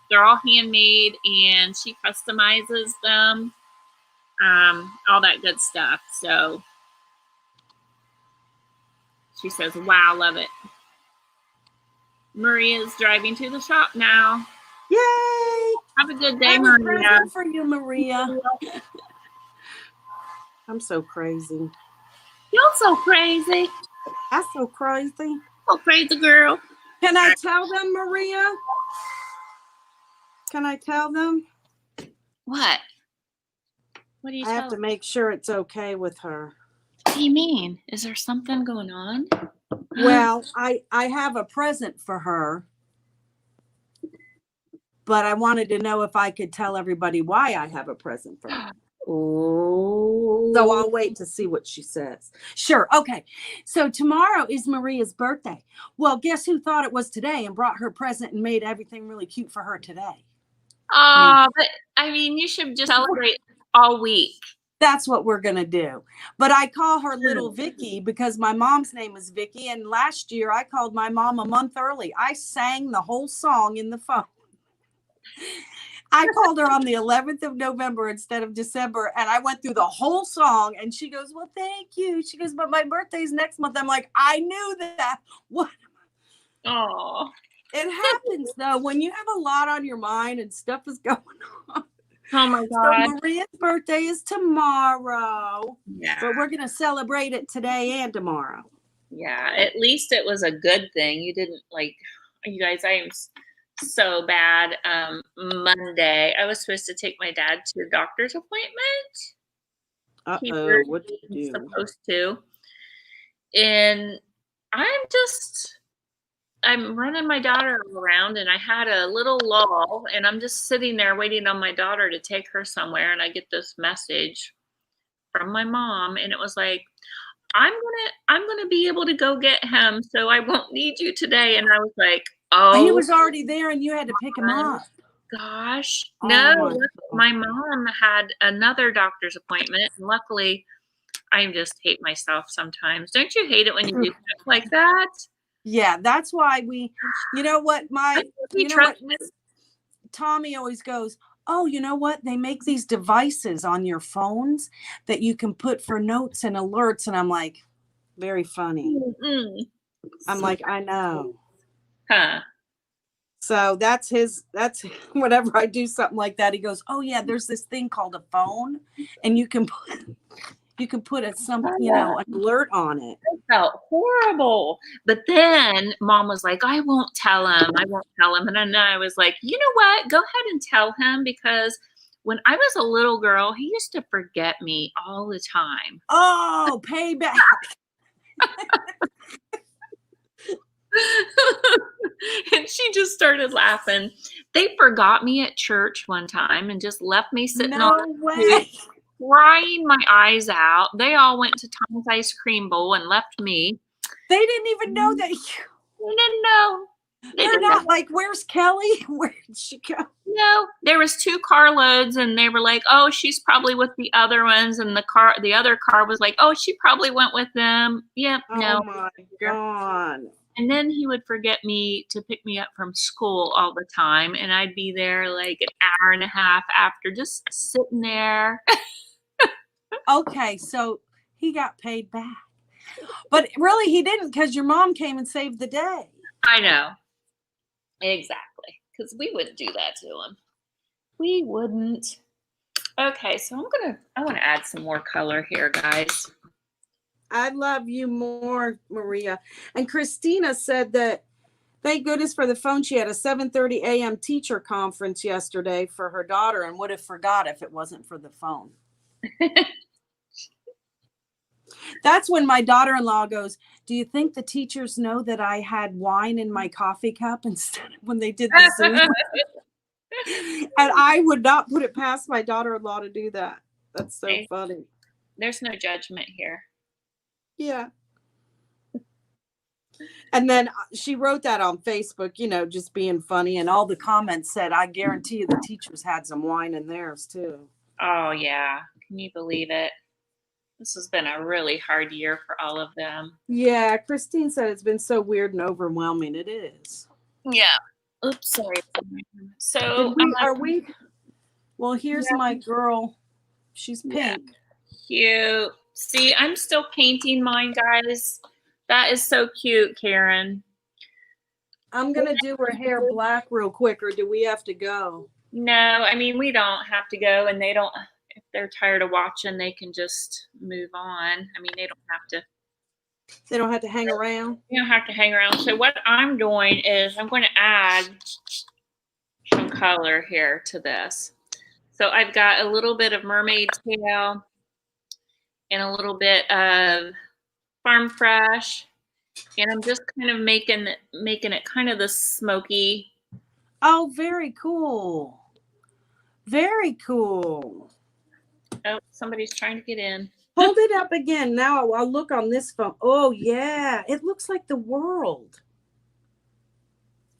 They're all handmade, and she customizes them, all that good stuff. So she says, "Wow, love it." Maria's driving to the shop now. Yay! Have a good day, Maria. For you, Maria. I'm so crazy. You're so crazy. I'm so crazy. So crazy, girl. Can I tell them, Maria? Can I tell them? What? What do you I have to make sure it's okay with her. What do you mean? Is there something going on? Well, I have a present for her, but I wanted to know if I could tell everybody why I have a present for her. Oh. So I'll wait to see what she says. Sure. Okay. So tomorrow is Maria's birthday. Well, guess who thought it was today and brought her present and made everything really cute for her today? But I mean, you should just celebrate all week. That's what we're going to do. But I call her little Vicky because my mom's name is Vicky. And last year I called my mom a month early. I sang the whole song in the phone. I called her on the 11th of November instead of December, and I went through the whole song, and she goes, well, thank you. She goes, but my birthday's next month. I'm like, I knew that. What? Oh. It happens, though, when you have a lot on your mind and stuff is going on. Oh, my God. So Maria's birthday is tomorrow, Yeah. but we're going to celebrate it today and tomorrow. Yeah, at least it was a good thing. You didn't, like, you guys, I am so bad. Monday, I was supposed to take my dad to a doctor's appointment. Uh-oh, what did you do? Supposed to. And I'm running my daughter around, and I had a little lull, and I'm just sitting there waiting on my daughter to take her somewhere, and I get this message from my mom, and it was like, I'm gonna be able to go get him, so I won't need you today. And I was like, oh, he was already there and you had to pick him up. Gosh. Oh, No, my mom had another doctor's appointment, and luckily I just hate myself sometimes. Don't you hate it when you do stuff like that? Yeah, that's why you know what, Tommy always goes, oh, you know what? They make these devices on your phones that you can put for notes and alerts. And I'm like, very funny. Mm-hmm. I'm like, I know. Huh. So that's whenever I do something like that, he goes, oh yeah, there's this thing called a phone and you can put an alert on it. It felt horrible. But then mom was like, I won't tell him. And then I was like, you know what? Go ahead and tell him, because when I was a little girl, he used to forget me all the time. Oh, payback. And she just started laughing. They forgot me at church one time and just left me sitting on the street, crying my eyes out. They all went to Tom's ice cream bowl and left me. They didn't even know that They didn't know. They're not like, where's Kelly? Where did she go? No, there was 2 carloads, and they were like, oh, she's probably with the other ones. And the other car was like, oh, she probably went with them. Yep. No. Oh my God. And then he would forget me to pick me up from school all the time. And I'd be there like an hour and a half after, just sitting there. Okay, so he got paid back. But really, he didn't, because your mom came and saved the day. I know. Exactly. Because we wouldn't do that to him. We wouldn't. Okay, so I want to add some more color here, guys. I love you more, Maria. And Christina said that, thank goodness for the phone. She had a 7:30 a.m. teacher conference yesterday for her daughter and would have forgot if it wasn't for the phone. That's when my daughter-in-law goes, do you think the teachers know that I had wine in my coffee cup instead of when they did the Zoom? And I would not put it past my daughter-in-law to do that. That's so funny. There's no judgment here. Yeah. And then she wrote that on Facebook, just being funny. And all the comments said, I guarantee you the teachers had some wine in theirs too. Oh, yeah. Can you believe it? This has been a really hard year for all of them. Yeah. Christine said it's been so weird and overwhelming. It is. Yeah. Oops, sorry. So well, here's my girl. She's pink. Cute. See, I'm still painting mine, guys. That is so cute, Karen. I'm going to do her hair black real quick, or do we have to go? No, I mean, we don't have to go, and they don't, if they're tired of watching, they can just move on. I mean, they don't have to hang around. You don't have to hang around. So what I'm doing is I'm going to add some color here to this. So I've got a little bit of mermaid tail and a little bit of Farm Fresh, and I'm just kind of making it kind of the smoky. Oh, very cool. Very cool. Oh, somebody's trying to get in. Hold it up again. Now I'll look on this phone. Oh, yeah. It looks like the world.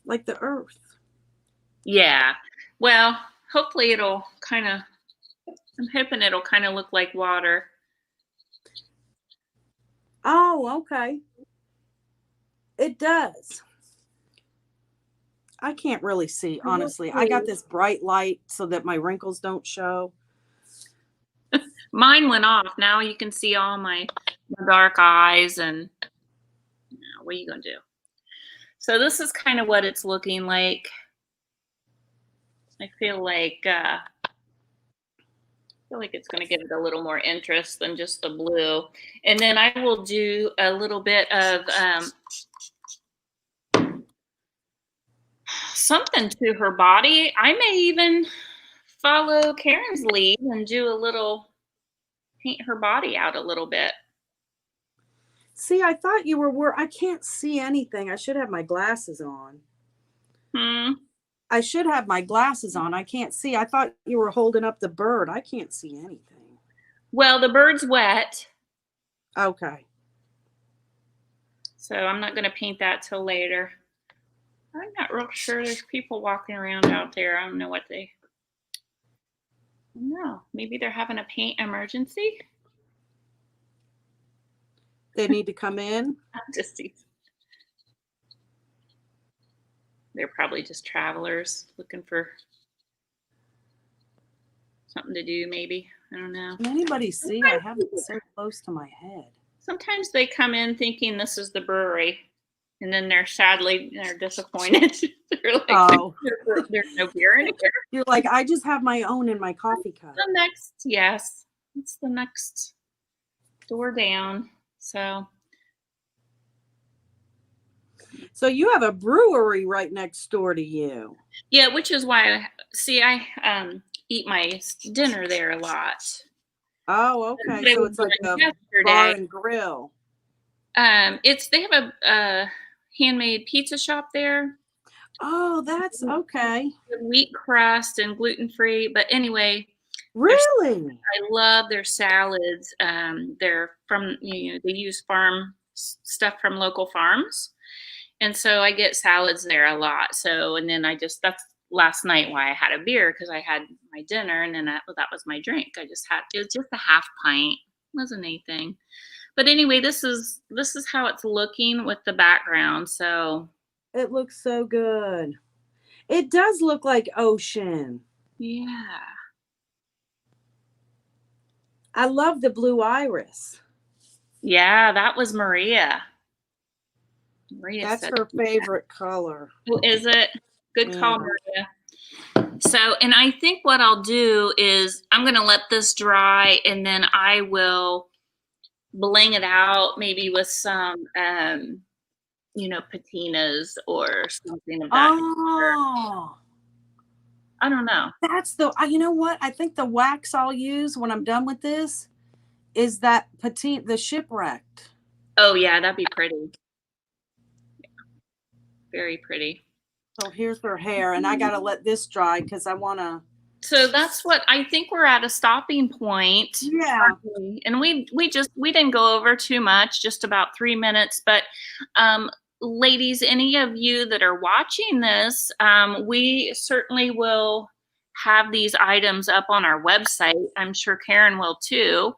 Like the earth. Yeah. Well, hopefully it'll kind of, I'm hoping it'll kind of look like water. Oh, okay. It does. I can't really see, honestly. I got this bright light so that my wrinkles don't show. Mine went off. Now you can see all my dark eyes and what are you going to do? So this is kind of what it's looking like. I feel like it's going to give it a little more interest than just the blue. And then I will do a little bit of something to her body. I may even follow Karen's lead and do a little, paint her body out a little bit. See, I thought you were I can't see anything. I should have my glasses on. I should have my glasses on. I can't see. I thought you were holding up the bird. I can't see anything. Well, the bird's wet. Okay. So I'm not going to paint that till later. I'm not real sure. There's people walking around out there. I don't know what they... No, maybe they're having a paint emergency. They need to come in. Just see. They're probably just travelers looking for something to do, maybe. I don't know. Can anybody see? I have it so close to my head. Sometimes they come in thinking this is the brewery, and then they're disappointed. They're like, oh, there's no beer in here. You're like, I just have my own in my coffee cup. The next, yes, it's the next door down. So you have a brewery right next door to you. Yeah, which is why I eat my dinner there a lot. Oh, okay. So it's like a bar and grill. They have a handmade pizza shop there. Oh, that's okay. Wheat crust and gluten-free. But anyway. Really? I love their salads. They're from, they use farm stuff from local farms. And so I get salads there a lot. So, and then that's last night why I had a beer, because I had my dinner and then that was my drink. It was just a half pint. It wasn't anything. But anyway, this is how it's looking with the background. So it looks so good. It does look like ocean. Yeah. I love the blue iris. Yeah, that was Maria. That's her favorite color. Oh, is it? Good call, Maria. So, and I think what I'll do is I'm going to let this dry, and then I will bling it out maybe with some, patinas or something of that. Oh. I don't know. That's you know what? I think the wax I'll use when I'm done with this is that the shipwrecked. Oh, yeah, that'd be pretty. Yeah. Very pretty. So here's her hair, and I got to let this dry because I want to. So that's what I think we're at a stopping point. Yeah. And we didn't go over too much, just about 3 minutes. But ladies, any of you that are watching this, we certainly will have these items up on our website. I'm sure Karen will too.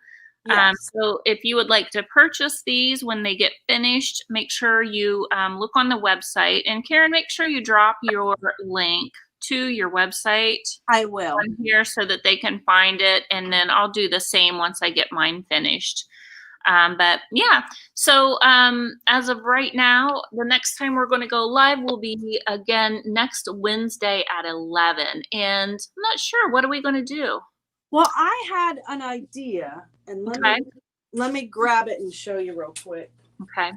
Yes. So if you would like to purchase these when they get finished, make sure you look on the website. And Karen, make sure you drop your link to your website. I will. On here so that they can find it. And then I'll do the same once I get mine finished. But yeah, so as of right now, the next time we're going to go live will be again next Wednesday at 11. And I'm not sure, what are we going to do? Well, I had an idea, and let me grab it and show you real quick. Okay.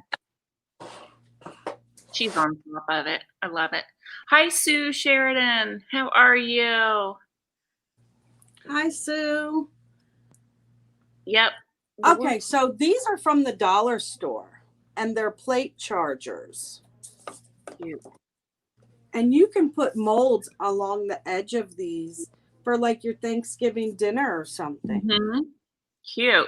She's on top of it. I love it. Hi, Sue Sheridan. How are you? Hi, Sue. Yep. Okay, so these are from the dollar store, and they're plate chargers. Cute. And you can put molds along the edge of these for like your Thanksgiving dinner or something. Mm-hmm. Cute.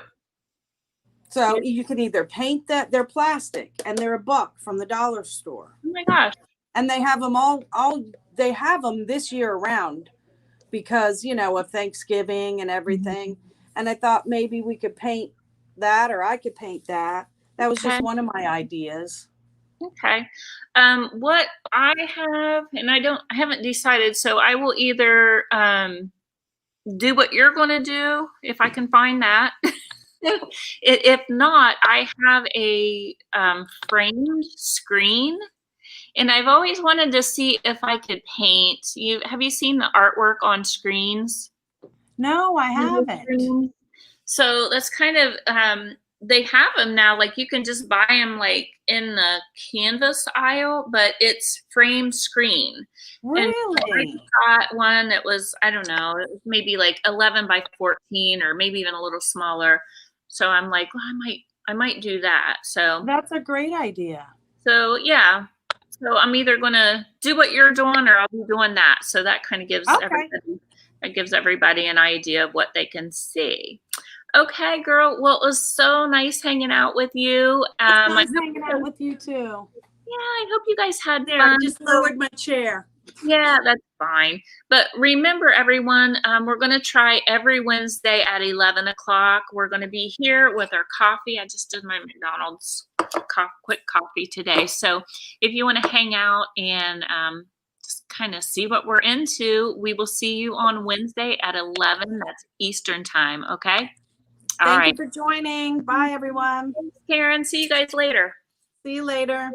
So you can either paint that, they're plastic and they're $1 from the dollar store. Oh my gosh. And they have them they have them this year around because, you know, of Thanksgiving and everything. Mm-hmm. And I thought maybe we could paint that, or I could paint that. That was just one of my ideas. Okay. What I have, and I haven't decided, so I will either do what you're going to do if I can find that. If not, I have a framed screen, and I've always wanted to see if I could paint. Have you seen the artwork on screens? No, I haven't. So that's kind of they have them now. Like you can just buy them like in the canvas aisle, but it's framed screen. Really? And I got one that was, I don't know, it was maybe like 11 by 14 or maybe even a little smaller. So I'm like, well, I might do that. So that's a great idea. So yeah. So I'm either gonna do what you're doing or I'll be doing that. So that kind of gives everybody an idea of what they can see. Okay, girl. Well, it was so nice hanging out with you. It's nice hanging out with you too. Yeah, I hope you guys had fun. I just lowered my chair. Yeah, that's fine. But remember, everyone, we're going to try every Wednesday at 11 o'clock. We're going to be here with our coffee. I just did my McDonald's quick coffee today. So if you want to hang out and just kind of see what we're into, we will see you on Wednesday at 11. That's Eastern time. Okay. Thank you for joining. Bye, everyone. Thanks, Karen. See you guys later. See you later.